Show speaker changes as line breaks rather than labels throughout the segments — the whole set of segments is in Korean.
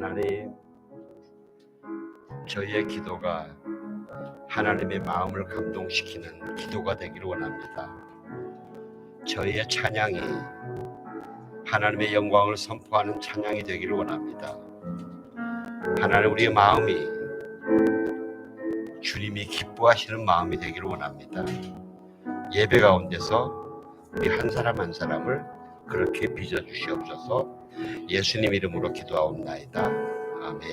하나님, 저희의 기도가 하나님의 마음을 감동시키는 기도가 되기를 원합니다. 저희의 찬양이 하나님의 영광을 선포하는 찬양이 되기를 원합니다. 하나님, 우리의 마음이 주님이 기뻐하시는 마음이 되기를 원합니다. 예배 가운데서 우리 한 사람 한 사람을 그렇게 빚어주시옵소서. 예수님 이름으로 기도하옵나이다. 아멘.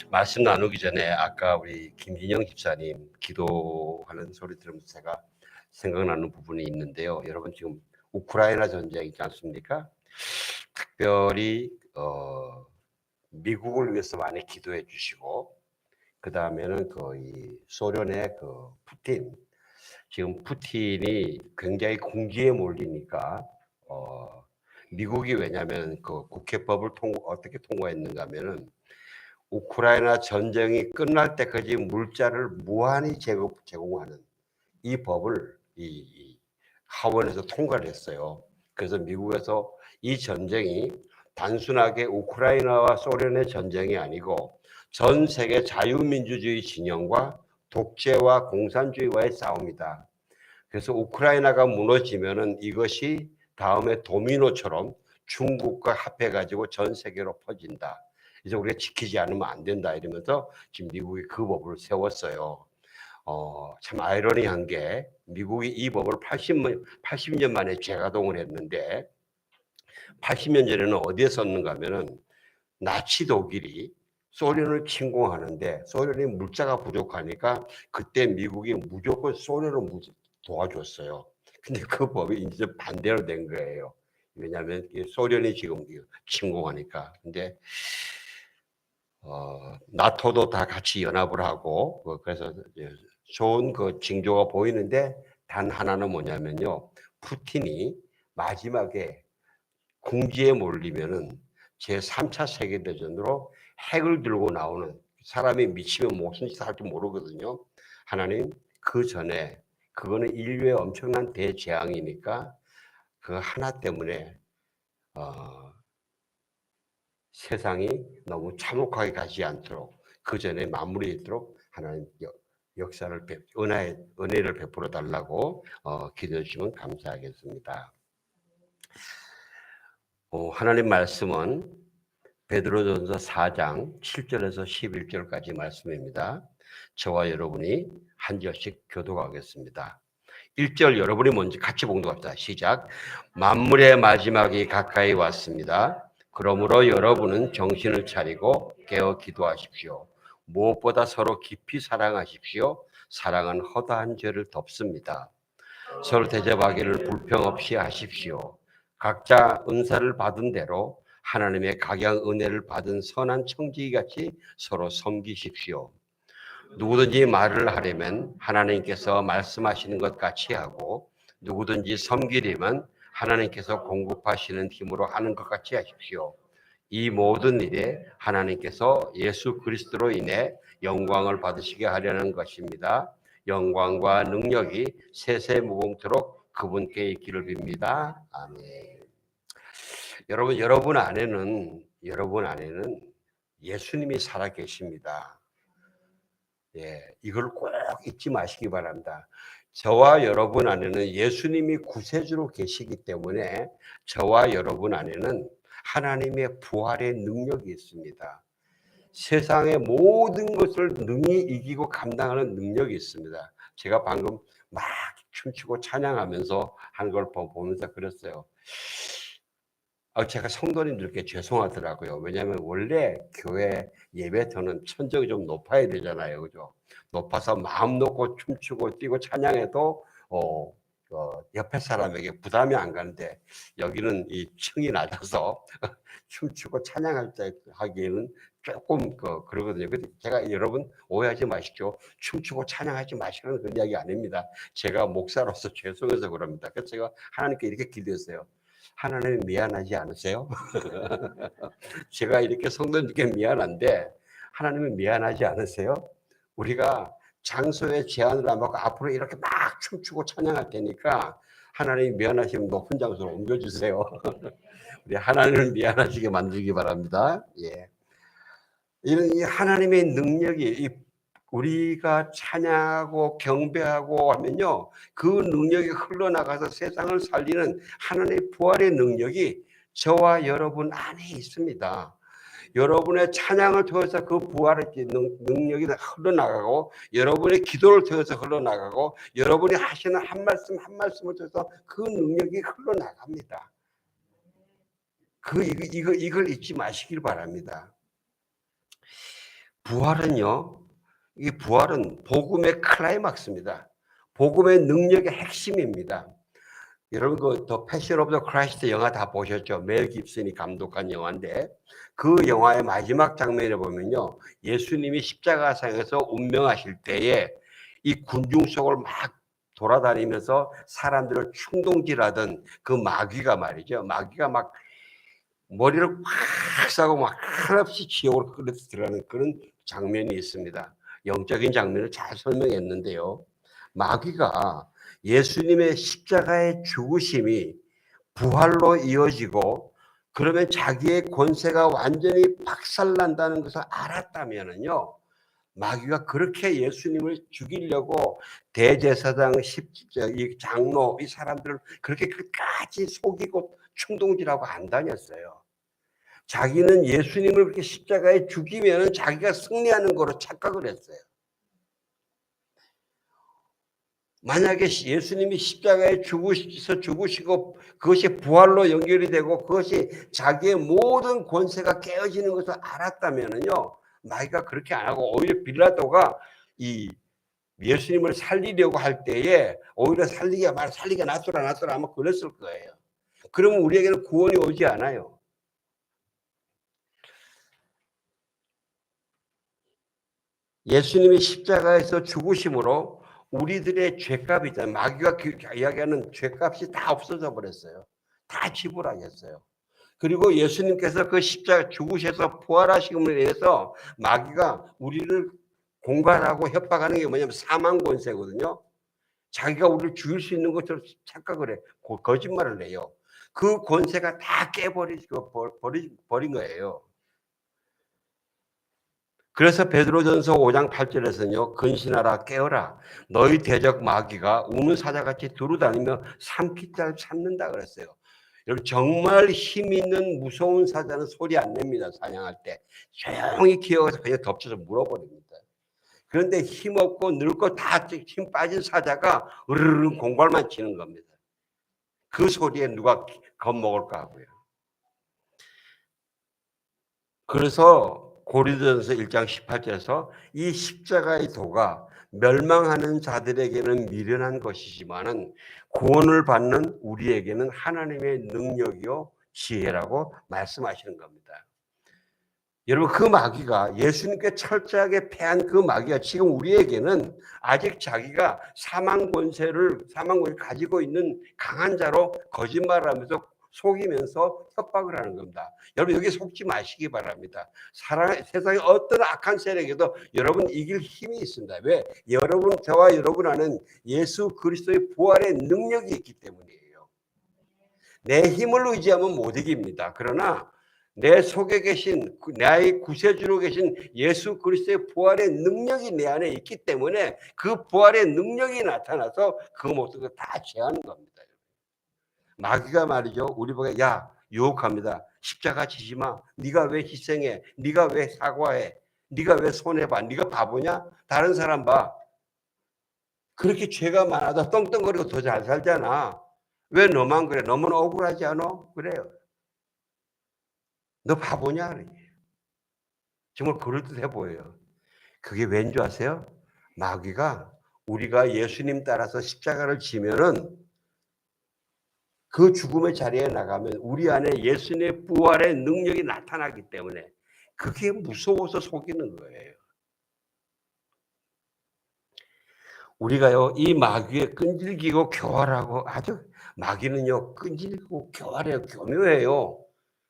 말씀 나누기 전에 아까 우리 김진영 집사님 기도하는 소리 들으면서 제가 생각나는 부분이 있는데요. 여러분, 지금 우크라이나 전쟁이지 않습니까? 특별히 미국을 위해서 많이 기도해 주시고, 그 다음에는 이 소련의 푸틴, 지금 푸틴이 굉장히 궁지에 몰리니까 미국이 왜냐하면 국회법을 어떻게 통과했는가 하면은 우크라이나 전쟁이 끝날 때까지 물자를 무한히 제공하는 이 법을 이 하원에서 통과를 했어요. 그래서 미국에서 이 전쟁이 단순하게 우크라이나와 소련의 전쟁이 아니고 전 세계 자유민주주의 진영과 독재와 공산주의와의 싸움이다. 그래서 우크라이나가 무너지면은 이것이 다음에 도미노처럼 중국과 합해가지고 전 세계로 퍼진다. 이제 우리가 지키지 않으면 안 된다 이러면서 지금 미국이 그 법을 세웠어요. 참 아이러니한 게 미국이 이 법을 80년 만에 재가동을 했는데 80년 전에는 어디에 썼는가 하면은 나치 독일이 소련을 침공하는데 소련이 물자가 부족하니까 그때 미국이 무조건 소련을 도와줬어요. 근데 그 법이 이제 반대로 된 거예요. 왜냐하면 소련이 지금 침공하니까. 근데 나토도 다 같이 연합을 하고 그래서 좋은 징조가 보이는데 단 하나는 뭐냐면요. 푸틴이 마지막에 궁지에 몰리면은 제3차 세계대전으로 핵을 들고 나오는 사람이 미치면 무슨 짓을 할지 모르거든요. 하나님, 그 전에 그거는 인류의 엄청난 대재앙이니까 그 하나 때문에 세상이 너무 참혹하게 가지 않도록 그 전에 마무리되도록 하나님 역사를 은혜를 베풀어 달라고 기도해 주시면 감사하겠습니다. 하나님 말씀은 베드로전서 4장 7절에서 11절까지 말씀입니다. 저와 여러분이 한 절씩 교독하겠습니다. 1절 여러분이 먼저 같이 봉독합시다. 시작. 만물의 마지막이 가까이 왔습니다. 그러므로 여러분은 정신을 차리고 깨어 기도하십시오. 무엇보다 서로 깊이 사랑하십시오. 사랑은 허다한 죄를 덮습니다. 서로 대접하기를 불평 없이 하십시오. 각자 은사를 받은 대로 하나님의 각양 은혜를 받은 선한 청지기같이 서로 섬기십시오. 누구든지 말을 하려면 하나님께서 말씀하시는 것 같이 하고 누구든지 섬기려면 하나님께서 공급하시는 힘으로 하는 것 같이 하십시오. 이 모든 일에 하나님께서 예수 그리스도로 인해 영광을 받으시게 하려는 것입니다. 영광과 능력이 세세무궁토록 그분께 있기를 빕니다. 아멘. 여러분 안에는 예수님이 살아 계십니다. 예, 이걸 꼭 잊지 마시기 바랍니다. 저와 여러분 안에는 예수님이 구세주로 계시기 때문에 저와 여러분 안에는 하나님의 부활의 능력이 있습니다. 세상의 모든 것을 능히 이기고 감당하는 능력이 있습니다. 제가 방금 막 춤추고 찬양하면서 한 걸 보면서 그랬어요. 제가 성도님들께 죄송하더라고요. 왜냐하면 원래 교회 예배터는 천정이 좀 높아야 되잖아요. 그죠? 높아서 마음 놓고 춤추고 뛰고 찬양해도 옆에 사람에게 부담이 안 가는데 여기는 이 층이 낮아서 춤추고 찬양할 때 하기에는 조금 그러거든요. 근데 제가 여러분 오해하지 마시죠. 춤추고 찬양하지 마시라는 그런 이야기 아닙니다. 제가 목사로서 죄송해서 그럽니다. 그래서 제가 하나님께 이렇게 기도했어요. 하나님 미안하지 않으세요? 제가 이렇게 성도님께 미안한데 하나님은 미안하지 않으세요? 우리가 장소에 제한을 안 받고 앞으로 이렇게 막 춤추고 찬양할 테니까 하나님이 미안하시면 높은 장소로 옮겨주세요. 우리 하나님을 미안하시게 만들기 바랍니다. 예. 이런 이 하나님의 능력이 우리가 찬양하고 경배하고 하면요, 그 능력이 흘러나가서 세상을 살리는 하나님의 부활의 능력이 저와 여러분 안에 있습니다. 여러분의 찬양을 통해서 그 부활의 능력이 흘러나가고, 여러분의 기도를 통해서 흘러나가고, 여러분이 하시는 한 말씀 한 말씀을 통해서 그 능력이 흘러나갑니다. 이걸 잊지 마시길 바랍니다. 부활은요, 이 부활은 복음의 클라이막스입니다. 복음의 능력의 핵심입니다. 여러분 더 패션 오브 더 크라이스트 영화 다 보셨죠? 멜 깁슨이 감독한 영화인데, 그 영화의 마지막 장면에 보면요, 예수님이 십자가상에서 운명하실 때에 이 군중 속을 막 돌아다니면서 사람들을 충동질하던 그 마귀가 말이죠, 마귀가 막 머리를 팍 싸고 막 한없이 지옥으로 끌어 들어가는 그런 장면이 있습니다. 영적인 장면을 잘 설명했는데요, 마귀가 예수님의 십자가의 죽으심이 부활로 이어지고, 그러면 자기의 권세가 완전히 박살난다는 것을 알았다면은요, 마귀가 그렇게 예수님을 죽이려고 대제사장, 이 장로, 이 사람들을 그렇게 끝까지 속이고 충동질하고 안 다녔어요. 자기는 예수님을 그렇게 십자가에 죽이면 자기가 승리하는 거로 착각을 했어요. 만약에 예수님이 십자가에 죽으시고 그것이 부활로 연결이 되고 그것이 자기의 모든 권세가 깨어지는 것을 알았다면은요, 마귀가 그렇게 안 하고 오히려 빌라도가 이 예수님을 살리려고 할 때에 오히려 살리게 놔둬라 아마 그랬을 거예요. 그러면 우리에게는 구원이 오지 않아요. 예수님이 십자가에서 죽으심으로 우리들의 죄값이잖아요. 마귀가 이야기하는 죄값이 다 없어져 버렸어요. 다 지불하겠어요. 그리고 예수님께서 그 십자가 죽으셔서 부활하심으로 인해서 마귀가 우리를 공갈하고 협박하는 게 뭐냐면 사망 권세거든요. 자기가 우리를 죽일 수 있는 것처럼 착각을 해. 거짓말을 해요. 그 권세가 다 버린 거예요. 그래서 베드로전서 5장 8절에서는요, 근신하라 깨어라 너희 대적 마귀가 우는 사자같이 두루다니며 삼킬 자를 찾는다 그랬어요. 여러분 정말 힘 있는 무서운 사자는 소리 안 냅니다. 사냥할 때 조용히 기어가서 그냥 덮쳐서 물어버립니다. 그런데 힘없고 늙고 다 힘 빠진 사자가 으르르 공갈만 치는 겁니다. 그 소리에 누가 겁먹을까 하고요. 그래서 고린도전서 1장 18절에서 이 십자가의 도가 멸망하는 자들에게는 미련한 것이지만은 구원을 받는 우리에게는 하나님의 능력이요 지혜라고 말씀하시는 겁니다. 여러분 그 마귀가 예수님께 철저하게 패한 그 마귀가 지금 우리에게는 아직 자기가 사망 권세를 가지고 있는 강한 자로 거짓말을 하면서 속이면서 협박을 하는 겁니다. 여러분 여기 속지 마시기 바랍니다. 세상의 어떤 악한 세력에도 여러분 이길 힘이 있습니다. 왜? 저와 여러분 안에는 예수 그리스도의 부활의 능력이 있기 때문이에요. 내 힘을 의지하면 못 이깁니다. 그러나 내 속에 계신 나의 구세주로 계신 예수 그리스도의 부활의 능력이 내 안에 있기 때문에 그 부활의 능력이 나타나서 그 모든 걸 다 제하는 겁니다. 마귀가 말이죠, 우리 보고 야 유혹합니다. 십자가 지지 마. 네가 왜 희생해? 네가 왜 사과해? 네가 왜 손해봐? 네가 바보냐? 다른 사람 봐. 그렇게 죄가 많아도 떵떵거리고 더 잘 살잖아. 왜 너만 그래? 너만 억울하지 않아? 그래요. 너 바보냐? 정말 그럴듯해 보여요. 그게 왠 줄 아세요? 마귀가 우리가 예수님 따라서 십자가를 지면은 그 죽음의 자리에 나가면 우리 안에 예수님의 부활의 능력이 나타나기 때문에 그게 무서워서 속이는 거예요. 우리가요, 이 마귀에 끈질기고 교활하고 마귀는요, 끈질기고 교활해요. 교묘해요.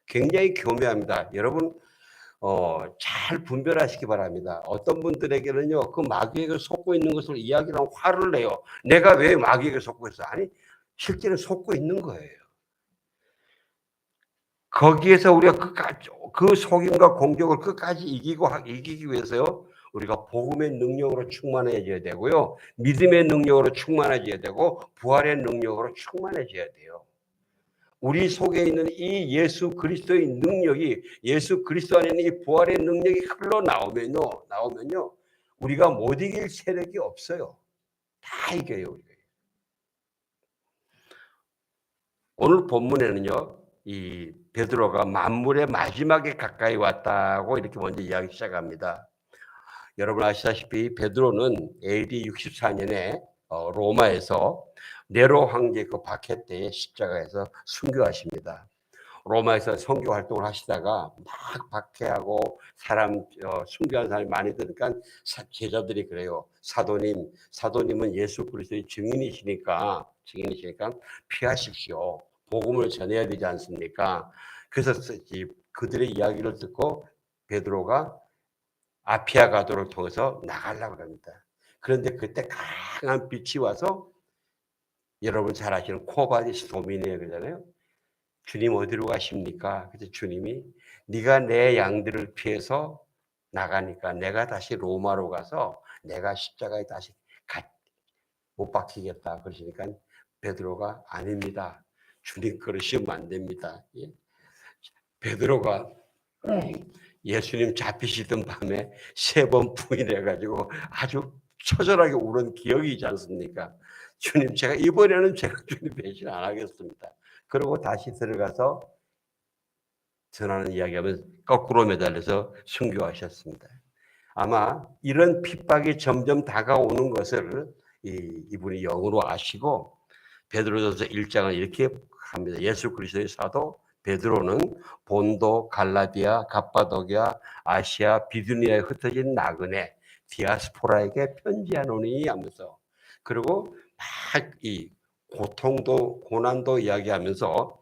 굉장히 교묘합니다. 여러분, 잘 분별하시기 바랍니다. 어떤 분들에게는요, 그 마귀에게 속고 있는 것을 이야기를 하면 화를 내요. 내가 왜 마귀에게 속고 있어? 아니, 실제로 속고 있는 거예요. 거기에서 우리가 끝까지 그 속임과 공격을 끝까지 이기기 위해서요. 우리가 복음의 능력으로 충만해져야 되고요. 믿음의 능력으로 충만해져야 되고 부활의 능력으로 충만해져야 돼요. 우리 속에 있는 이 예수 그리스도의 능력이 예수 그리스도 안에 있는 이 부활의 능력이 흘러나오면요. 우리가 못 이길 세력이 없어요. 다 이겨요. 우리가. 오늘 본문에는요. 이 베드로가 만물의 마지막에 가까이 왔다고 이렇게 먼저 이야기 시작합니다. 여러분 아시다시피 베드로는 AD 64년에 로마에서 네로 황제 그 박해 때 십자가에서 순교하십니다. 로마에서 선교 활동을 하시다가 막 박해하고 순교한 사람이 많이 드니까 제자들이 그래요. 사도님은 예수 그리스도의 증인이시니까 피하십시오. 복음을 전해야 되지 않습니까? 그래서 그들의 이야기를 듣고 베드로가 아피아 가도를 통해서 나가려고 합니다. 그런데 그때 강한 빛이 와서 여러분 잘 아시는 코바디스 도미네 그러잖아요. 주님 어디로 가십니까? 그래서 주님이 네가 내 양들을 피해서 나가니까 내가 다시 로마로 가서 내가 십자가에 다시 못 박히겠다. 그러시니까 베드로가 아닙니다. 주님 그러시면 안 됩니다. 예. 베드로가 예수님 잡히시던 밤에 3번 부인해가지고 아주 처절하게 울은 기억이 있지 않습니까? 주님 이번에는 제가 주님 배신 안 하겠습니다. 그리고 다시 들어가서 전하는 이야기하면 거꾸로 매달려서 순교하셨습니다. 아마 이런 핍박이 점점 다가오는 것을 이분이 영으로 아시고 베드로전서 1장은 이렇게 합니다. 예수 그리스도의 사도 베드로는 본도, 갈라디아, 갑바도기아, 아시아, 비두니아에 흩어진 나그네 디아스포라에게 편지하노니 하면서 그리고 막 이 고통도 고난도 이야기하면서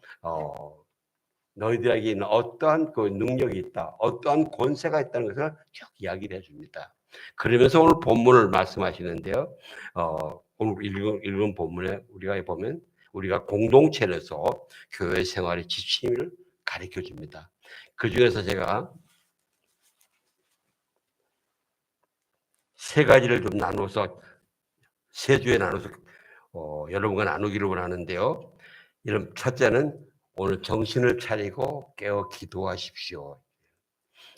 너희들에게 있는 어떠한 그 능력이 있다, 어떠한 권세가 있다는 것을 쭉 이야기를 해줍니다. 그러면서 오늘 본문을 말씀하시는데요. 오늘 읽은 본문에 우리가 보면 우리가 공동체에서 교회 생활의 지침을 가르쳐 줍니다. 그 중에서 제가 3가지를 좀 나눠서 3주에 나눠서 여러분과 나누기를 원하는데요. 이런 첫째는 오늘 정신을 차리고 깨어 기도하십시오.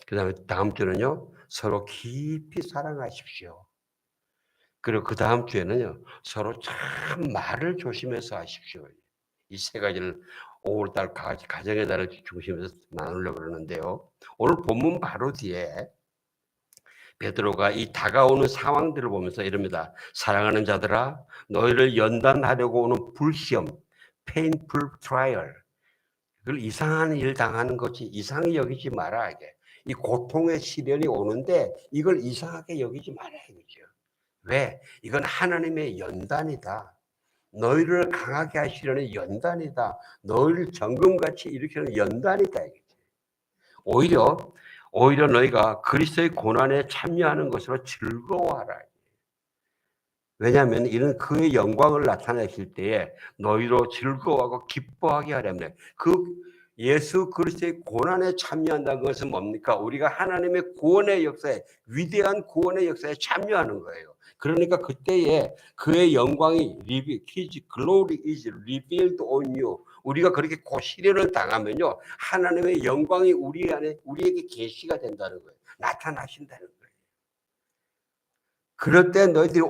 그 다음에 다음 주는요, 서로 깊이 사랑하십시오. 그리고 그 다음 주에는요, 서로 참 말을 조심해서 하십시오. 이 3가지를 5월달 가정의 달을 중심에서 나누려고 그러는데요. 오늘 본문 바로 뒤에 베드로가 이 다가오는 상황들을 보면서 이럽니다. 사랑하는 자들아, 너희를 연단하려고 오는 불시험, painful trial, 그걸 이상한 일 당하는 것이 이상히 여기지 마라. 이게. 이 고통의 시련이 오는데 이걸 이상하게 여기지 마라 이거죠. 왜? 이건 하나님의 연단이다. 너희를 강하게 하시려는 연단이다. 너희를 정금같이 일으키는 연단이다. 오히려 너희가 그리스도의 고난에 참여하는 것으로 즐거워하라. 왜냐하면 이는 그의 영광을 나타내실 때에 너희로 즐거워하고 기뻐하게 하려면 그 예수 그리스도의 고난에 참여한다는 것은 뭡니까? 우리가 하나님의 구원의 역사에 위대한 구원의 역사에 참여하는 거예요. 그러니까 그때에 그의 영광이 His glory is revealed on you. 우리가 그렇게 시련을 당하면요, 하나님의 영광이 우리 안에 우리에게 계시가 된다는 거예요. 나타나신다는 거예요. 그럴 때 너희들이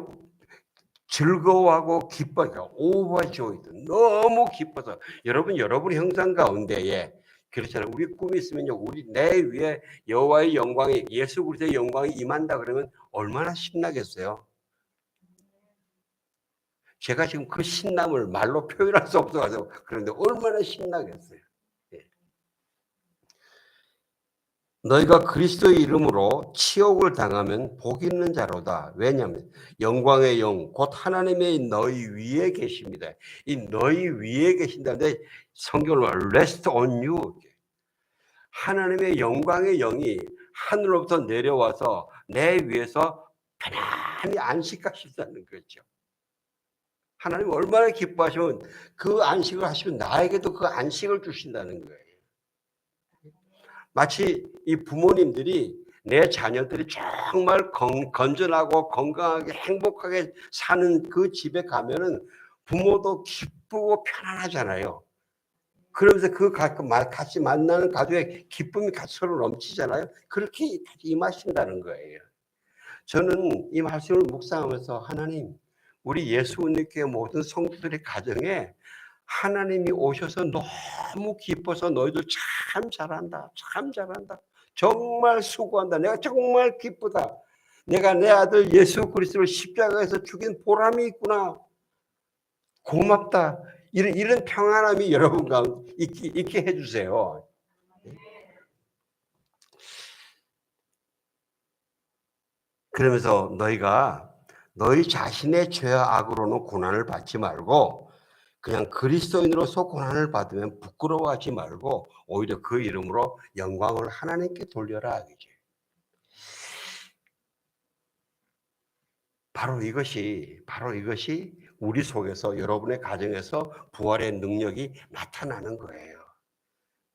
즐거워하고 기뻐요. 오버조이드. 너무 기뻐서. 여러분 형상 가운데에 그렇잖아요. 우리 꿈이 있으면요. 내 위에 여호와의 영광이 예수 그리스도의 영광이 임한다 그러면 얼마나 신나겠어요. 제가 지금 그 신남을 말로 표현할 수 없어서 그런데 얼마나 신나겠어요. 너희가 그리스도의 이름으로 치욕을 당하면 복 있는 자로다. 왜냐하면 영광의 영, 곧 하나님의 너희 위에 계십니다. 이 너희 위에 계신다는데 성경을 rest on you. 하나님의 영광의 영이 하늘로부터 내려와서 내 위에서 편안히 안식하신다는 거죠. 하나님 얼마나 기뻐하시면 그 안식을 하시면 나에게도 그 안식을 주신다는 거예요. 마치 이 부모님들이 내 자녀들이 정말 건전하고 건강하게 행복하게 사는 그 집에 가면은 부모도 기쁘고 편안하잖아요. 그러면서 같이 만나는 가족의 기쁨이 같이 서로 넘치잖아요. 그렇게 임하신다는 거예요. 저는 이 말씀을 묵상하면서 하나님, 우리 예수님께 모든 성도들의 가정에 하나님이 오셔서 너무 기뻐서 너희들 참 잘한다. 참 잘한다. 정말 수고한다. 내가 정말 기쁘다. 내가 내 아들 예수 그리스도를 십자가에서 죽인 보람이 있구나. 고맙다. 이런 평안함이 여러분 가운데 있게 해주세요. 그러면서 너희가 너희 자신의 죄와 악으로는 고난을 받지 말고 그냥 그리스도인으로서 고난을 받으면 부끄러워하지 말고 오히려 그 이름으로 영광을 하나님께 돌려라. 바로 이것이 우리 속에서 여러분의 가정에서 부활의 능력이 나타나는 거예요.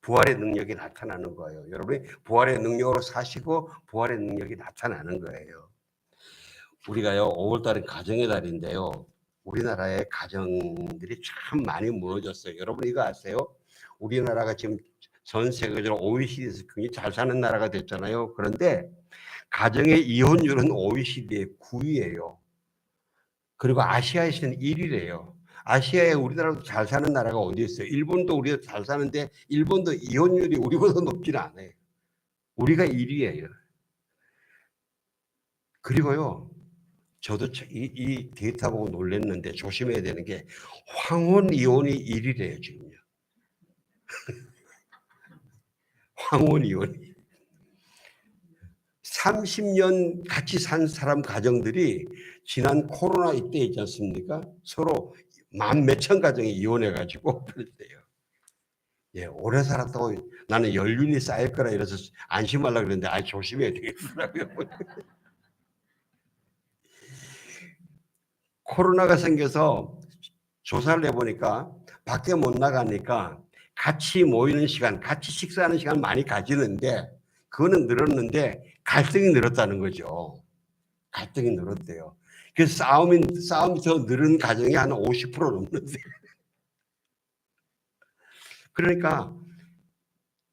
부활의 능력이 나타나는 거예요. 여러분이 부활의 능력으로 사시고 부활의 능력이 나타나는 거예요. 우리가요, 5월 달은 가정의 달인데요. 우리나라의 가정들이 참 많이 무너졌어요. 여러분 이거 아세요? 우리나라가 지금 전 세계적으로 OECD에서 굉장히 잘 사는 나라가 됐잖아요. 그런데 가정의 이혼율은 OECD의 9위예요. 그리고 아시아에서는 1위래요. 아시아에 우리나라도 잘 사는 나라가 어디 있어요? 일본도 우리가 잘 사는데 일본도 이혼율이 우리보다 높지는 않아요. 우리가 1위예요. 그리고요, 저도 이 데이터 보고 놀랐는데 조심해야 되는 게 황혼 이혼이 1위래요, 지금요. 황혼 이혼이. 30년 같이 산 사람 가정들이 지난 코로나 이때 있지 않습니까? 서로 만 몇천 가정이 이혼해가지고 그랬대요. 예, 오래 살았다고 나는 연륜이 쌓일 거라 이래서 안심하려고 그랬는데 조심해야 되겠더라고요. 코로나가 생겨서 조사를 해보니까 밖에 못 나가니까 같이 모이는 시간, 같이 식사하는 시간 많이 가지는데 그거는 늘었는데 갈등이 늘었다는 거죠. 갈등이 늘었대요. 그래서 싸움이 더 늘은 가정이 한 50% 넘는데. 그러니까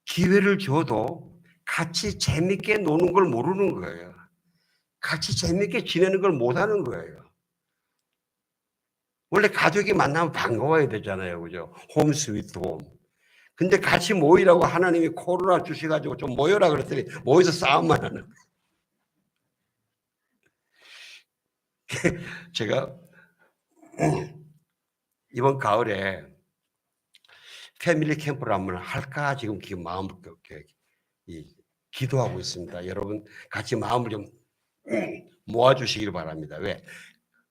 기회를 줘도 같이 재밌게 노는 걸 모르는 거예요. 같이 재밌게 지내는 걸 못하는 거예요. 원래 가족이 만나면 반가워야 되잖아요. 그죠? 홈 스위트 홈. 근데 같이 모이라고 하나님이 코로나 주셔가지고 좀 모여라 그랬더니 모여서 싸움만 하는. 제가 이번 가을에 패밀리 캠프를 한번 할까 지금 마음을 기도하고 있습니다. 여러분 같이 마음을 좀 모아주시길 바랍니다. 왜?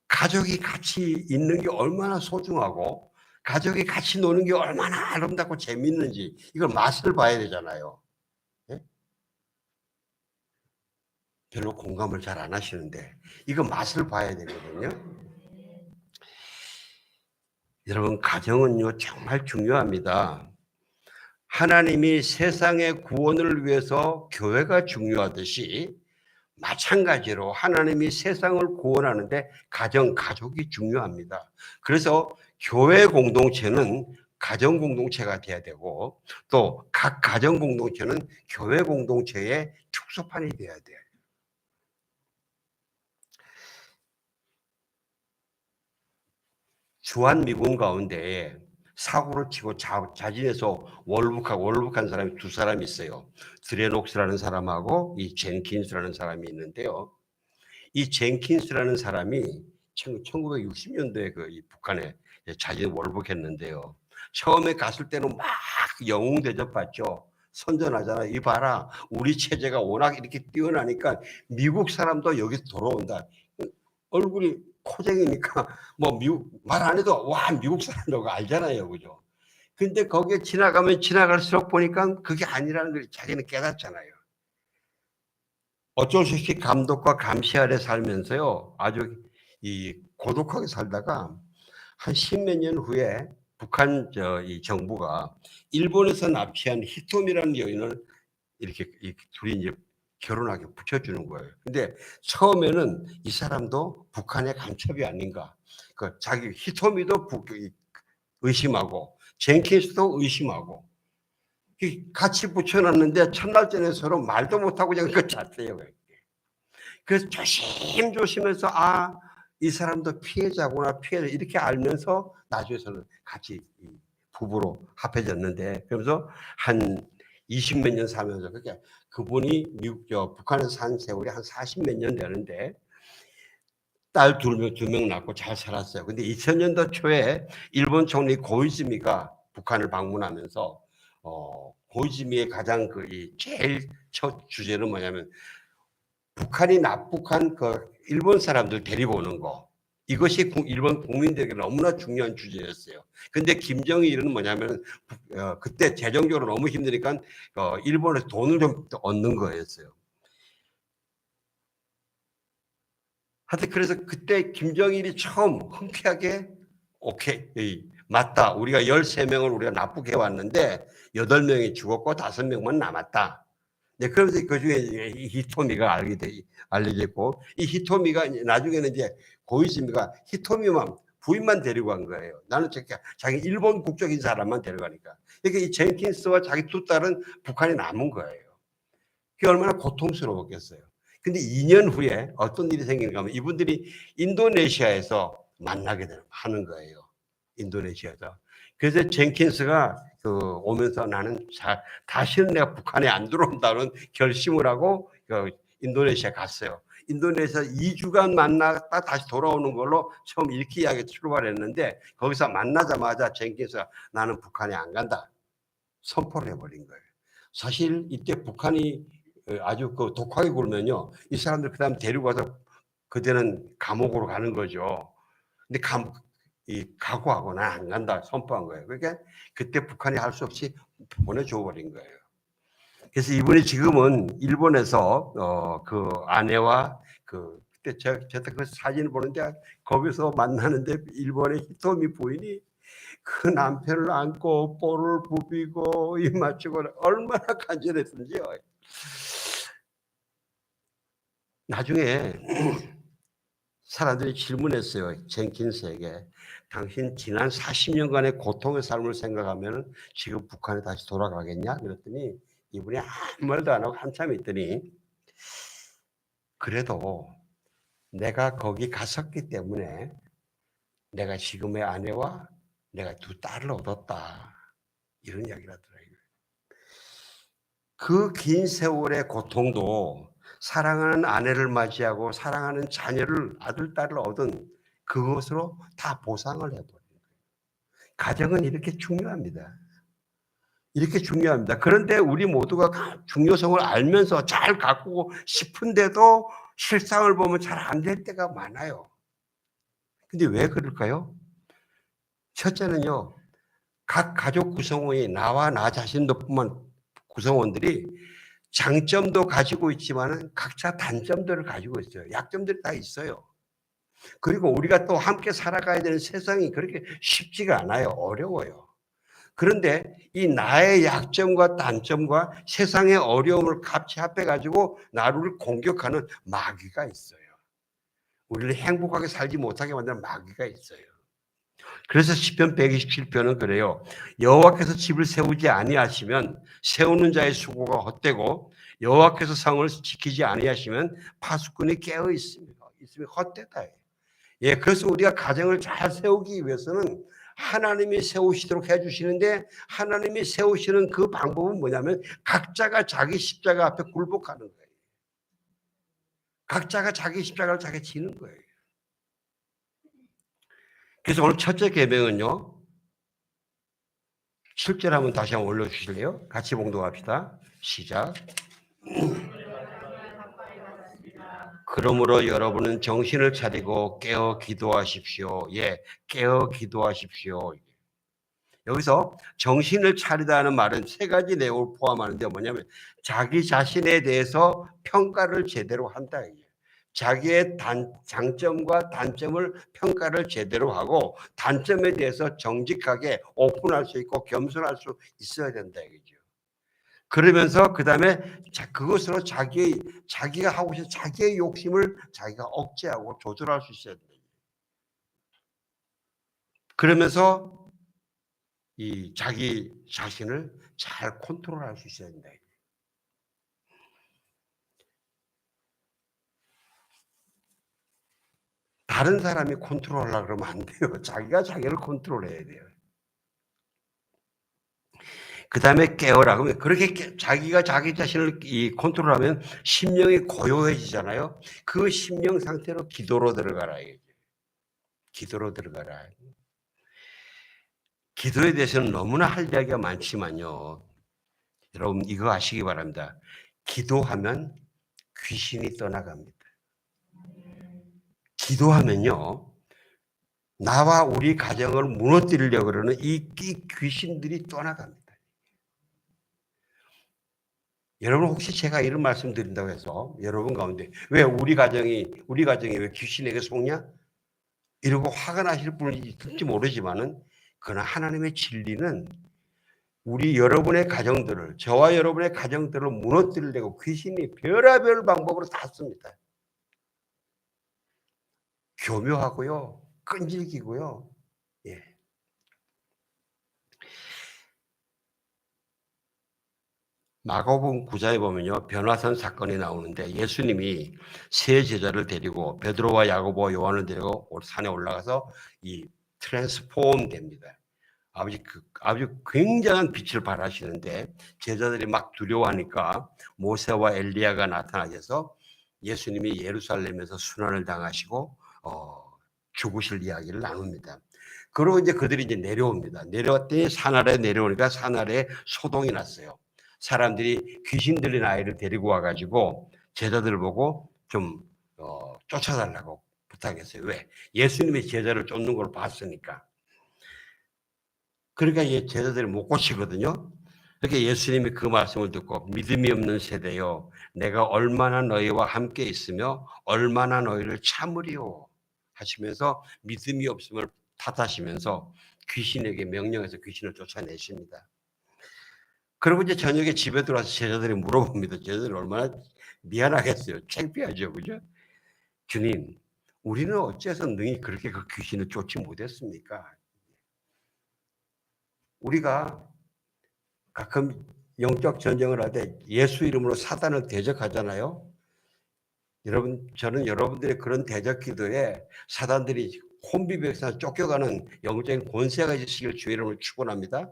가족이 같이 있는 게 얼마나 소중하고 가족이 같이 노는 게 얼마나 아름답고 재밌는지 이걸 맛을 봐야 되잖아요. 예? 별로 공감을 잘 안 하시는데 이거 맛을 봐야 되거든요. 여러분 가정은요 정말 중요합니다. 하나님이 세상의 구원을 위해서 교회가 중요하듯이 마찬가지로 하나님이 세상을 구원하는데 가족이 중요합니다. 그래서 교회 공동체는 가정 공동체가 돼야 되고 또 각 가정 공동체는 교회 공동체의 축소판이 돼야 돼요. 주한미군 가운데 사고를 치고 자진해서 월북한 사람이 두 사람이 있어요. 드레녹스라는 사람하고 이 젠킨스라는 사람이 있는데요. 이 젠킨스라는 사람이 1960년도에 이 북한에 자진 월북했는데요. 처음에 갔을 때는 막 영웅 대접받죠. 선전하잖아. 이 봐라. 우리 체제가 워낙 이렇게 뛰어나니까 미국 사람도 여기서 돌아온다. 얼굴이 코쟁이니까 뭐 미국 말 안 해도 와 미국 사람이라고 알잖아요. 그죠? 근데 거기에 지나가면 지나갈수록 보니까 그게 아니라는 걸 자기는 깨닫잖아요. 어쩔 수 없이 감독과 감시 아래 살면서요. 아주 고독하게 살다가 한 십몇 년 후에 북한 이 정부가 일본에서 납치한 히토미라는 여인을 둘이 이제 결혼하게 붙여주는 거예요. 근데 처음에는 이 사람도 북한의 간첩이 아닌가. 자기 히토미도 의심하고 젠킨스도 의심하고 같이 붙여놨는데 첫날 전에 서로 말도 못하고 그냥 그 잤어요. 그래서 조심조심해서 이 사람도 피해자구나 피해자 이렇게 알면서 나중에서는 같이 부부로 합해졌는데 그러면서 한 20몇 년 살면서 그러니까 그분이 북한에서 산 세월이 한 40몇 년 되는데 딸 두 명 낳고 잘 살았어요. 근데 2000년도 초에 일본 총리 고이즈미가 북한을 방문하면서 고이즈미의 가장 제일 첫 주제는 뭐냐면 북한이 납북한 일본 사람들 데리고 오는 거. 이것이 일본 국민들에게 너무나 중요한 주제였어요. 근데 김정일은 뭐냐면 그때 재정적으로 너무 힘드니까 일본에서 돈을 좀 얻는 거였어요. 하여튼 그래서 그때 김정일이 처음 흔쾌하게 오케이 맞다. 우리가 13명을 우리가 납북해 왔는데 8명이 죽었고 5명만 남았다. 네, 그러면서 그중에 히토미가 알려졌고 이 히토미가 나중에는 이제 고이즈미가 히토미만 부인만 데리고 간 거예요. 나는 자기 일본 국적인 사람만 데려가니까. 그러니까 이 젠킨스와 자기 두 딸은 북한에 남은 거예요. 그게 얼마나 고통스러웠겠어요. 근데 2년 후에 어떤 일이 생기는가 하면 이분들이 인도네시아에서 만나게 하는 거예요. 인도네시아에서. 그래서 젠킨스가 오면서 나는 다시는 내가 북한에 안 들어온다는 결심을 하고 인도네시아 갔어요. 인도네시아 2주간 만났다 다시 돌아오는 걸로 처음 이렇게 이야기 출발했는데 거기서 만나자마자 젠킨스가 나는 북한에 안 간다. 선포를 해버린 거예요. 사실 이때 북한이 아주 독하게 굴면요. 이 사람들 그 다음 데리고 가서 그때는 감옥으로 가는 거죠. 근데 각오하고 나 안 간다 선포한 거예요. 그러니까 그때 북한이 할 수 없이 보내줘 버린 거예요. 그래서 이분이 지금은 일본에서 그 아내와 그때 제가 그 사진을 보는데 거기서 만나는데 일본의 히토미 부인이 그 남편을 안고 볼을 부비고 입 맞추고 얼마나 간절했는지요. 나중에 사람들이 질문했어요. 젠킨스에게. 당신 지난 40년간의 고통의 삶을 생각하면 지금 북한에 다시 돌아가겠냐? 그랬더니 이분이 아무 말도 안 하고 한참 있더니 그래도 내가 거기 갔었기 때문에 내가 지금의 아내와 내가 두 딸을 얻었다. 이런 이야기를 하더라고요. 그 긴 세월의 고통도 사랑하는 아내를 맞이하고 사랑하는 자녀를 아들, 딸을 얻은 그것으로 다 보상을 해버려요. 가정은 이렇게 중요합니다. 이렇게 중요합니다. 그런데 우리 모두가 중요성을 알면서 잘 가꾸고 싶은데도 실상을 보면 잘 안 될 때가 많아요. 근데 왜 그럴까요? 첫째는요, 각 가족 구성원이 나와 나 자신도 뿐만 구성원들이 장점도 가지고 있지만 각자 단점들을 가지고 있어요. 약점들이 다 있어요. 그리고 우리가 또 함께 살아가야 되는 세상이 그렇게 쉽지가 않아요. 어려워요. 그런데 이 나의 약점과 단점과 세상의 어려움을 같이 합해가지고 나를 공격하는 마귀가 있어요. 우리를 행복하게 살지 못하게 만드는 마귀가 있어요. 그래서 시편 127편은 그래요. 여호와께서 집을 세우지 아니하시면 세우는 자의 수고가 헛되고 여호와께서 성을 지키지 아니하시면 파수꾼이 깨어 있으면 헛되다. 예, 그래서 우리가 가정을 잘 세우기 위해서는 하나님이 세우시도록 해주시는데 하나님이 세우시는 그 방법은 뭐냐면 각자가 자기 십자가 앞에 굴복하는 거예요. 각자가 자기 십자가를 자기 지는 거예요. 그래서 오늘 첫째 계명은요. 7절 한번 다시 한번 올려주실래요? 같이 봉독합시다. 시작. 그러므로 여러분은 정신을 차리고 깨어 기도하십시오. 예, 깨어 기도하십시오. 여기서 정신을 차리다는 말은 세 가지 내용을 포함하는데 뭐냐면 자기 자신에 대해서 평가를 제대로 한다. 자기의 장점과 단점을 평가를 제대로 하고 단점에 대해서 정직하게 오픈할 수 있고 겸손할 수 있어야 된다. 이거죠. 그러면서 그다음에 그것으로 자기가 하고 싶은 자기의 욕심을 자기가 억제하고 조절할 수 있어야 돼요. 그러면서 이 자기 자신을 잘 컨트롤할 수 있어야 된다. 다른 사람이 컨트롤하려고 그러면 안 돼요. 자기가 자기를 컨트롤해야 돼요. 그다음에 깨어라. 그러면 그렇게 자기가 자기 자신을 컨트롤하면 심령이 고요해지잖아요. 그 심령 상태로 기도로 들어가라. 기도로 들어가라. 기도에 대해서는 너무나 할 이야기가 많지만요. 여러분 이거 아시기 바랍니다. 기도하면 귀신이 떠나갑니다. 기도하면요. 나와 우리 가정을 무너뜨리려고 그러는 이 귀신들이 떠나갑니다. 여러분 혹시 제가 이런 말씀 드린다고 해서 여러분 가운데 왜 우리 가정이 왜 귀신에게 속냐? 이러고 화가 나실 분이 있을지 모르지만은 그러나 하나님의 진리는 여러분의 가정들을 저와 여러분의 가정들을 무너뜨리려고 귀신이 별의별 방법으로 다 씁니다. 교묘하고요. 끈질기고요. 예. 마가복음 9장에 보면요. 변화산 사건이 나오는데 예수님이 세 제자를 데리고 베드로와 야고보와 요한을 데리고 산에 올라가서 이 트랜스폼 됩니다. 아주 굉장한 빛을 발하시는데 제자들이 막 두려워하니까 모세와 엘리야가 나타나셔서 예수님이 예루살렘에서 순환을 당하시고 죽으실 이야기를 나눕니다. 그리고 이제 그들이 이제 내려옵니다. 내려왔더니 산 아래 내려오니까 산 아래에 소동이 났어요. 사람들이 귀신 들린 아이를 데리고 와가지고 제자들을 보고 좀 쫓아달라고 부탁했어요. 왜? 예수님의 제자를 쫓는 걸 봤으니까. 그러니까 제자들이 못 고치거든요. 그러니까 예수님이 그 말씀을 듣고 믿음이 없는 세대요. 내가 얼마나 너희와 함께 있으며 얼마나 너희를 참으리요 하시면서 믿음이 없음을 탓하시면서 귀신에게 명령해서 귀신을 쫓아내십니다. 그리고 이제 저녁에 집에 들어와서 제자들이 물어봅니다. 제자들이 얼마나 미안하겠어요. 창피하죠. 그죠? 주님, 우리는 어째서 능히 그렇게 그 귀신을 쫓지 못했습니까? 우리가 가끔 영적 전쟁을 할 때 예수 이름으로 사단을 대적하잖아요. 여러분, 저는 여러분들의 그런 대적 기도에 사단들이 혼비백산 쫓겨가는 영적인 권세가 있으시길 주의 이름으로 축원합니다.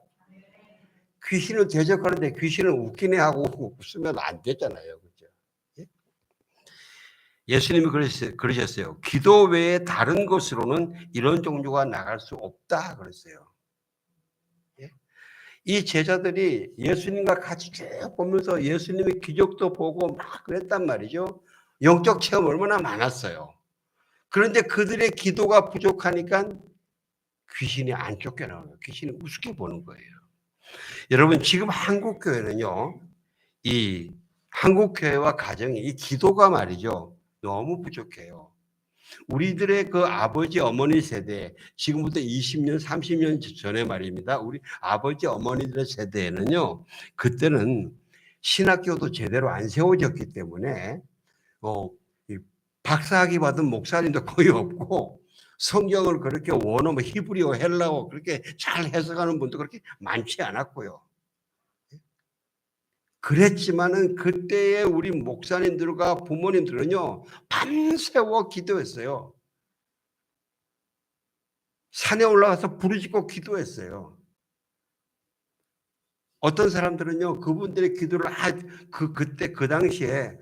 귀신을 대적하는데 귀신을 웃기네 하고 웃으면 안 되잖아요. 그죠? 예? 예수님이 그러셨어요. 기도 외에 다른 것으로는 이런 종류가 나갈 수 없다 그랬어요. 예? 이 제자들이 예수님과 같이 쭉 보면서 예수님의 기적도 보고 막 그랬단 말이죠. 영적 체험 얼마나 많았어요. 그런데 그들의 기도가 부족하니까 귀신이 안 쫓겨나는 거예요. 귀신이 우습게 보는 거예요. 여러분 지금 한국 교회는요. 이 한국 교회와 가정이 이 기도가 말이죠. 너무 부족해요. 우리들의 그 아버지 어머니 세대 지금부터 20년 30년 전에 말입니다. 우리 아버지 어머니들의 세대에는요. 그때는 신학교도 제대로 안 세워졌기 때문에 이 박사학위 받은 목사님도 거의 없고 성경을 그렇게 원어 히브리어 헬라어 그렇게 잘 해석하는 분도 그렇게 많지 않았고요. 그랬지만은 그때의 우리 목사님들과 부모님들은요 밤새워 기도했어요. 산에 올라가서 부르짖고 기도했어요. 어떤 사람들은요 그분들의 기도를 그때 그 당시에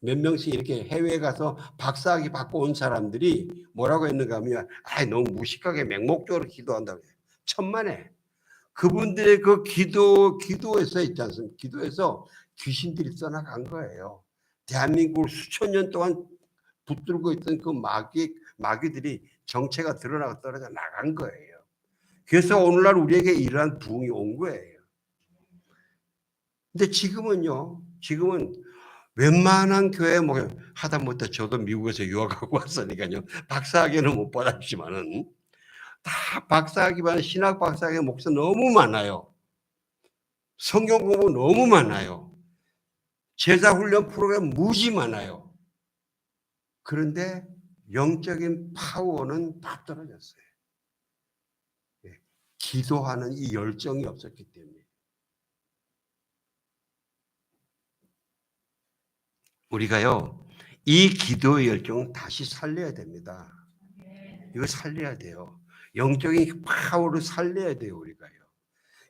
몇 명씩 이렇게 해외에 가서 박사학위 받고 온 사람들이 뭐라고 했는가 하면 너무 무식하게 맹목적으로 기도한다고 해요. 천만에 그분들의 그 기도에서 있지 않습니까? 기도에서 귀신들이 떠나간 거예요. 대한민국을 수천 년 동안 붙들고 있던 그 마귀들이 정체가 드러나고 떨어져 나간 거예요. 그래서 오늘날 우리에게 이러한 부흥이 온 거예요. 근데 지금은 웬만한 교회 하다못해 저도 미국에서 유학하고 왔으니까요. 박사학위는 못 받았지만은 다 박사학위반 신학 박사학위 목사 너무 많아요. 성경 공부 너무 많아요. 제자 훈련 프로그램 무지 많아요. 그런데 영적인 파워는 다 떨어졌어요. 기도하는 이 열정이 없었기 때문에. 우리가요, 이 기도의 열정을 다시 살려야 됩니다. 이거 살려야 돼요. 영적인 파워를 살려야 돼요, 우리가요.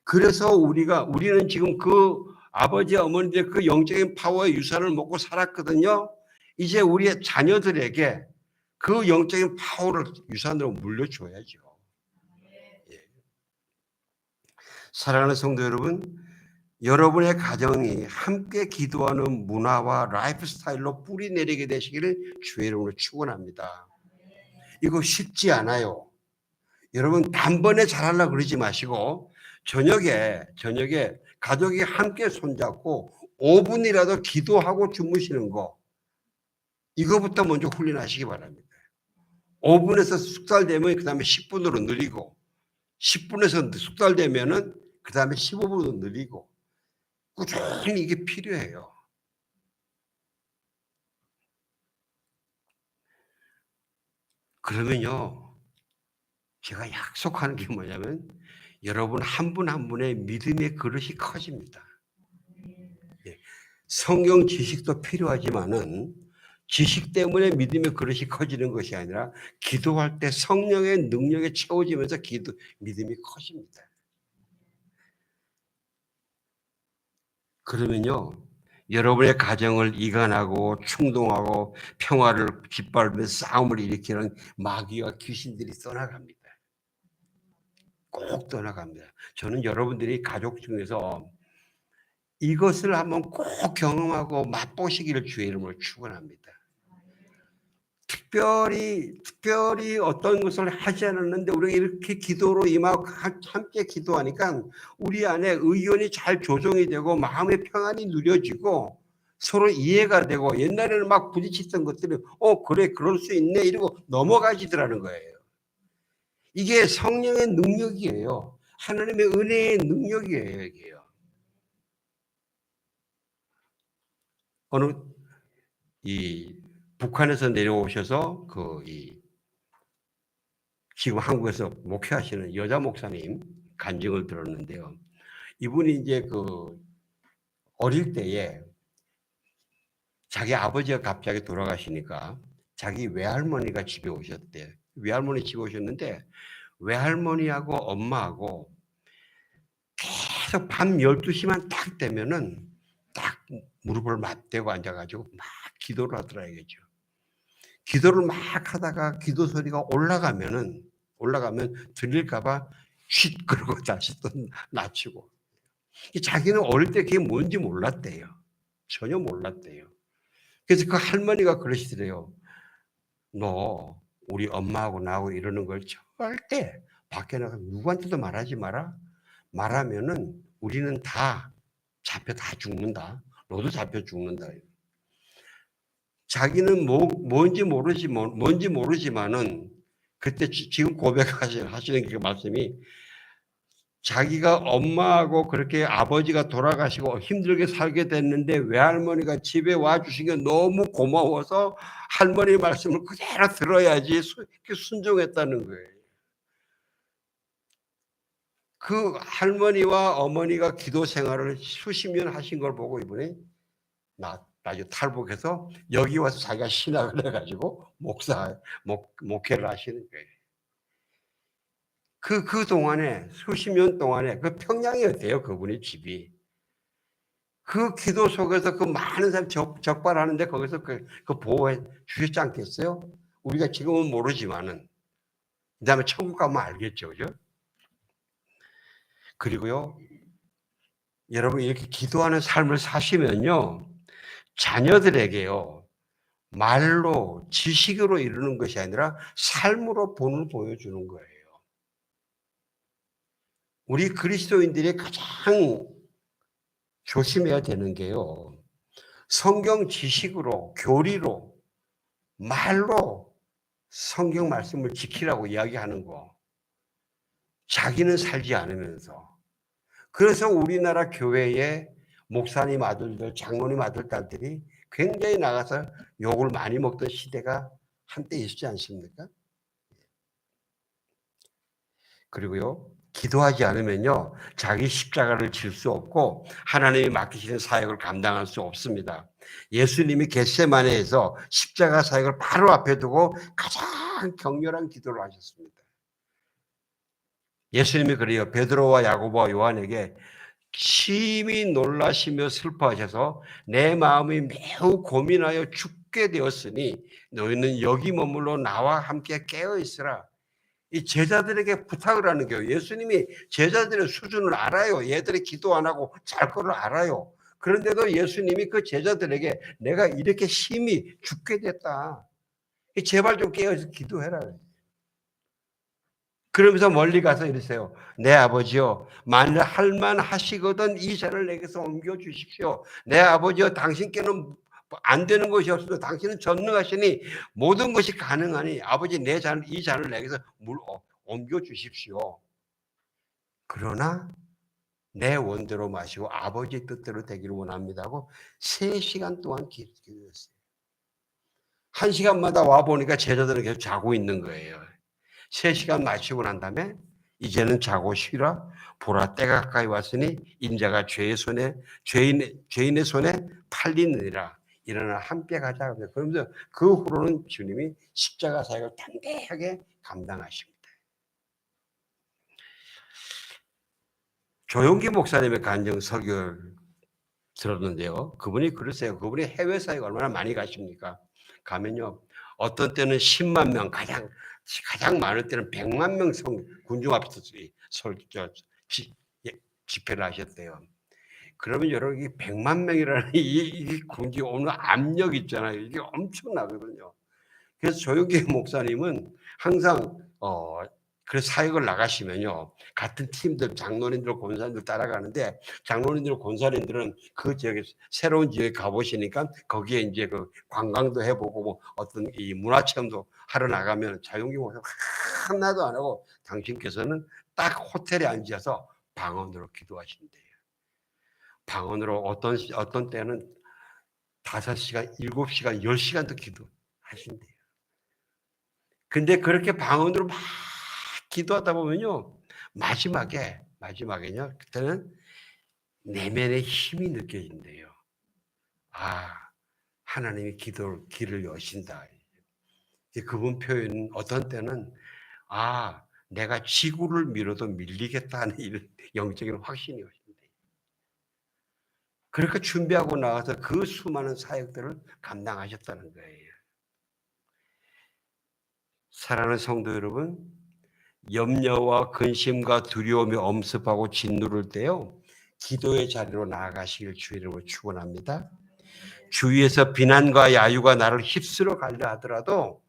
그래서 우리는 지금 그 아버지, 어머니들 그 영적인 파워의 유산을 먹고 살았거든요. 이제 우리의 자녀들에게 그 영적인 파워를 유산으로 물려줘야죠. 예. 사랑하는 성도 여러분, 여러분의 가정이 함께 기도하는 문화와 라이프 스타일로 뿌리 내리게 되시기를 주의 이름으로 축원합니다. 이거 쉽지 않아요. 여러분 단번에 잘하려고 그러지 마시고 저녁에 가족이 함께 손잡고 5분이라도 기도하고 주무시는 거, 이거부터 먼저 훈련하시기 바랍니다. 5분에서 숙달되면 그 다음에 10분으로 늘리고 10분에서 숙달되면은 그 다음에 15분으로 늘리고 꾸준히 이게 필요해요. 그러면요, 제가 약속하는 게 뭐냐면 여러분 한 분 한 분의 믿음의 그릇이 커집니다. 예. 성경 지식도 필요하지만은 지식 때문에 믿음의 그릇이 커지는 것이 아니라 기도할 때 성령의 능력에 채워지면서 믿음이 커집니다. 그러면요, 여러분의 가정을 이간하고 충동하고 평화를 짓밟으며 싸움을 일으키는 마귀와 귀신들이 떠나갑니다. 꼭 떠나갑니다. 저는 여러분들이 가족 중에서 이것을 한번 꼭 경험하고 맛보시기를 주의 이름으로 축원합니다. 특별히 어떤 것을 하지 않았는데 우리가 이렇게 기도로 임하고 함께 기도하니까 우리 안에 의견이 잘 조정이 되고 마음의 평안이 누려지고 서로 이해가 되고 옛날에는 막 부딪혔던 것들이 그래 그럴 수 있네 이러고 넘어가지더라는 거예요. 이게 성령의 능력이에요. 하나님의 은혜의 능력이에요. 이게요. 어느 이 북한에서 내려오셔서 지금 한국에서 목회하시는 여자 목사님 간증을 들었는데요. 이분이 이제 어릴 때에 자기 아버지가 갑자기 돌아가시니까 자기 외할머니가 집에 오셨대요. 외할머니 집에 오셨는데 외할머니하고 엄마하고 계속 밤 12시만 딱 되면은 딱 무릎을 맞대고 앉아가지고 막 기도를 하더라 이거죠. 기도를 막 하다가 기도 소리가 올라가면 들릴까봐 쉿 그러고 다시 또 낮추고. 자기는 어릴 때 그게 뭔지 몰랐대요. 전혀 몰랐대요. 그래서 그 할머니가 그러시더래요. 너 우리 엄마하고 나하고 이러는 걸 절대 밖에 나가 누구한테도 말하지 마라. 말하면은 우리는 다 죽는다. 너도 잡혀 죽는다. 자기는 뭔지 모르지만은 그때 지금 고백하시는 그 말씀이 자기가 엄마하고 그렇게 아버지가 돌아가시고 힘들게 살게 됐는데 외할머니가 집에 와주신 게 너무 고마워서 할머니 말씀을 그대로 들어야지 순종했다는 거예요. 그 할머니와 어머니가 기도 생활을 수십 년 하신 걸 보고 이번에 나중에 탈북해서 여기 와서 자기가 신학을 해가지고 목회를 하시는 거예요. 그 동안에 수십 년 동안에 그 평양이었대요. 그분의 집이. 그 기도 속에서 그 많은 사람 적발하는데 거기서 그 보호해 주셨지 않겠어요? 우리가 지금은 모르지만은 그다음에 천국 가면 알겠죠, 그죠? 그리고요, 여러분 이렇게 기도하는 삶을 사시면요, 자녀들에게요 말로 지식으로 이루는 것이 아니라 삶으로 본을 보여주는 거예요. 우리 그리스도인들이 가장 조심해야 되는 게요, 성경 지식으로 교리로 말로 성경 말씀을 지키라고 이야기하는 거, 자기는 살지 않으면서 그래서 우리나라 교회의 목사님 아들들, 장로님 아들딸들이 굉장히 나가서 욕을 많이 먹던 시대가 한때 있었지 않습니까? 그리고요, 기도하지 않으면요, 자기 십자가를 질 수 없고 하나님이 맡기시는 사역을 감당할 수 없습니다. 예수님이 겟세마네에서 십자가 사역을 바로 앞에 두고 가장 격렬한 기도를 하셨습니다. 예수님이 그래요. 베드로와 야고보와 요한에게 심히 놀라시며 슬퍼하셔서 내 마음이 매우 고민하여 죽게 되었으니 너희는 여기 머물러 나와 함께 깨어 있으라. 이 제자들에게 부탁을 하는 거예요. 예수님이 제자들의 수준을 알아요. 얘들이 기도 안 하고 잘 거를 알아요. 그런데도 예수님이 그 제자들에게 내가 이렇게 심히 죽게 됐다. 제발 좀 깨어서 기도해라. 그러면서 멀리 가서 이러세요. 내 아버지요, 만일 할만하시거든 이 잔을 내게서 옮겨 주십시오. 내 아버지요, 당신께는 안 되는 것이 없어도 당신은 전능하시니 모든 것이 가능하니 아버지 이 잔을 내게서 옮겨 주십시오. 그러나 내 원대로 마시고 아버지 뜻대로 되기를 원합니다 하고 3시간 동안 기도했어요. 1시간마다 와보니까 제자들은 계속 자고 있는 거예요. 3시간 마치고 난 다음에 이제는 자고 쉬라. 보라 때가 가까이 왔으니 인자가 죄인의 손에 팔리느니라. 일어나 함께 가자. 그러면서 그 후로는 주님이 십자가 사역을 담대하게 감당하십니다. 조용기 목사님의 간증 설교를 들었는데요. 그분이 그러세요. 그분이 해외 사역 얼마나 많이 가십니까? 가면요. 어떤 때는 10만 명, 가장 많을 때는 100만 명 군중 앞에서 집회를 하셨대요. 그러면 여러분, 이 100만 명이라는 이 군중 오는 압력 있잖아요. 이게 엄청나거든요. 그래서 조용기 목사님은 항상 그 사역을 나가시면요, 같은 팀들, 장로님들, 권사님들 따라가는데, 장로님들, 권사님들은 그 지역에 새로운 지역에 가보시니까 거기에 이제 그 관광도 해보고 뭐 어떤 이 문화체험도 하러 나가면 조용기 목사님 하나도 안 하고 당신께서는 딱 호텔에 앉아서 방언으로 기도하신대요. 방언으로 어떤 때는 5시간, 7시간, 10시간도 기도하신대요. 근데 그렇게 방언으로 막 기도하다 보면요, 마지막에요, 그때는 내면의 힘이 느껴진대요. 아, 하나님이 길을 여신다. 그분 표현은 어떤 때는, 아, 내가 지구를 밀어도 밀리겠다 하는 이런 영적인 확신이 오신대요. 그렇게 준비하고 나와서 그 수많은 사역들을 감당하셨다는 거예요. 사랑하는 성도 여러분, 염려와 근심과 두려움이 엄습하고 짓누를 때요, 기도의 자리로 나아가시길 주의 이름으로 축원합니다. 주위에서 비난과 야유가 나를 휩쓸어 가려 하더라도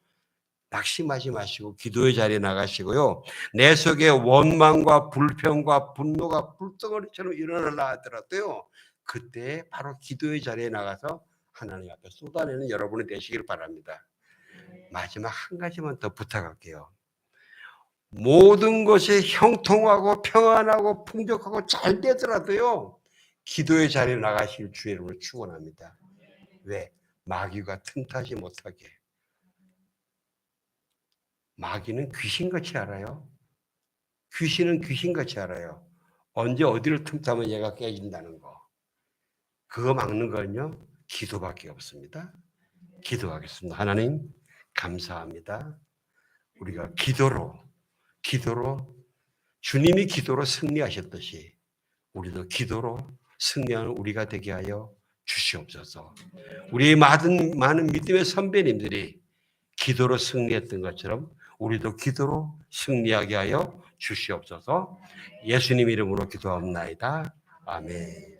낙심하지 마시고 기도의 자리에 나가시고요, 내 속에 원망과 불평과 분노가 불덩어리처럼 일어나려 하더라도요, 그때 바로 기도의 자리에 나가서 하나님 앞에 쏟아내는 여러분이 되시길 바랍니다. 마지막 한 가지만 더 부탁할게요. 모든 것이 형통하고 평안하고 풍족하고 잘 되더라도요, 기도의 자리에 나가실 주의 이름으로 축원합니다. 왜? 마귀가 틈타지 못하게. 마귀는 귀신같이 알아요. 귀신은 귀신같이 알아요. 언제 어디를 틈타면 얘가 깨진다는 거. 그거 막는 건요, 기도밖에 없습니다. 기도하겠습니다. 하나님 감사합니다. 우리가 기도로 주님이 기도로 승리하셨듯이 우리도 기도로 승리하는 우리가 되게 하여 주시옵소서. 우리의 많은 믿음의 선배님들이 기도로 승리했던 것처럼 우리도 기도로 승리하게 하여 주시옵소서. 예수님 이름으로 기도합니다. 아멘.